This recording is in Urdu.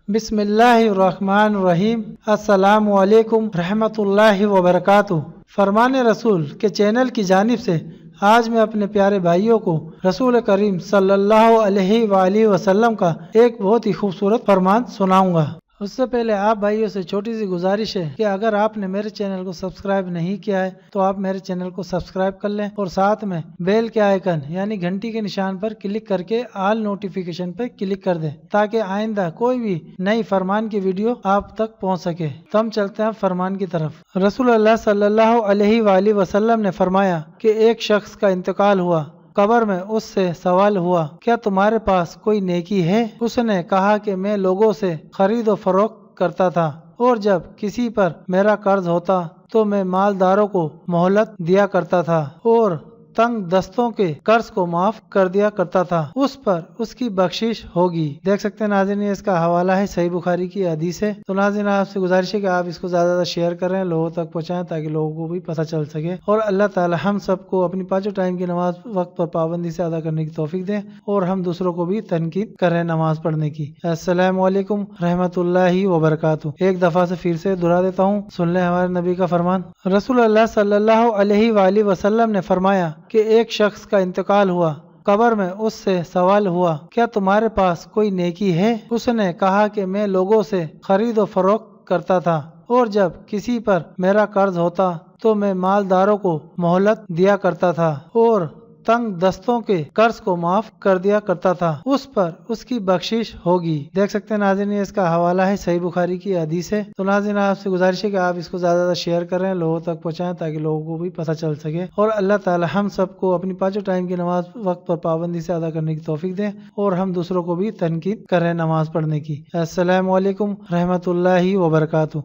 بسم اللہ الرحمن الرحیم۔ السلام علیکم رحمۃ اللہ وبرکاتہ۔ فرمان رسول کے چینل کی جانب سے آج میں اپنے پیارے بھائیوں کو رسول کریم صلی اللہ علیہ وآلہ وسلم کا ایک بہت ہی خوبصورت فرمان سناؤں گا۔ اس سے پہلے آپ بھائیوں سے چھوٹی سی گزارش ہے کہ اگر آپ نے میرے چینل کو سبسکرائب نہیں کیا ہے تو آپ میرے چینل کو سبسکرائب کر لیں اور ساتھ میں بیل کے آئیکن یعنی گھنٹی کے نشان پر کلک کر کے آل نوٹیفیکیشن پر کلک کر دیں تاکہ آئندہ کوئی بھی نئی فرمان کی ویڈیو آپ تک پہنچ سکے۔ تو ہم چلتے ہیں فرمان کی طرف۔ رسول اللہ صلی اللہ علیہ وآلہ وسلم نے فرمایا کہ ایک شخص کا انتقال ہوا، قبر میں اس سے سوال ہوا کیا تمہارے پاس کوئی نیکی ہے؟ اس نے کہا کہ میں لوگوں سے خرید و فروخت کرتا تھا اور جب کسی پر میرا قرض ہوتا تو میں مالداروں کو مہلت دیا کرتا تھا اور تنگ دستوں کے قرض کو معاف کر دیا کرتا تھا، اس پر اس کی بخشش ہوگی۔ دیکھ سکتے ہیں ناظرین، اس کا حوالہ ہے صحیح بخاری کی حدیث ہے۔ تو ناظرین آپ سے گزارش ہے کہ آپ اس کو زیادہ زیادہ شیئر کریں، لوگوں تک پہنچائیں تاکہ لوگوں کو بھی پتہ چل سکے، اور اللہ تعالی ہم سب کو اپنی پانچوں ٹائم کی نماز وقت پر پابندی سے ادا کرنے کی توفیق دیں اور ہم دوسروں کو بھی تنقید کریں نماز پڑھنے کی۔ السلام علیکم رحمۃ اللہ وبرکاتہ۔ ایک دفعہ سے پھر سے دہرا دیتا ہوں، سن لیں ہمارے نبی کا فرمان۔ رسول اللہ صلی اللہ علیہ وآلہ وسلم نے فرمایا کہ ایک شخص کا انتقال ہوا، قبر میں اس سے سوال ہوا کیا تمہارے پاس کوئی نیکی ہے؟ اس نے کہا کہ میں لوگوں سے خرید و فروخت کرتا تھا اور جب کسی پر میرا قرض ہوتا تو میں مالداروں کو مہلت دیا کرتا تھا اور تنگ دستوں کے قرض کو معاف کر دیا کرتا تھا، اس پر اس کی بخشش ہوگی۔ دیکھ سکتے ہیں ناظرین، اس کا حوالہ ہے صحیح بخاری کی حدیث ہے۔ تو ناظرین آپ سے گزارش ہے کہ آپ اس کو زیادہ زیادہ شیئر کریں، لوگوں تک پہنچائیں تاکہ لوگوں کو بھی پتہ چل سکے، اور اللہ تعالی ہم سب کو اپنی پانچوں ٹائم کی نماز وقت پر پابندی سے ادا کرنے کی توفیق دیں اور ہم دوسروں کو بھی تنقید کریں نماز پڑھنے کی۔ السلام علیکم رحمۃ اللہ وبرکاتہ۔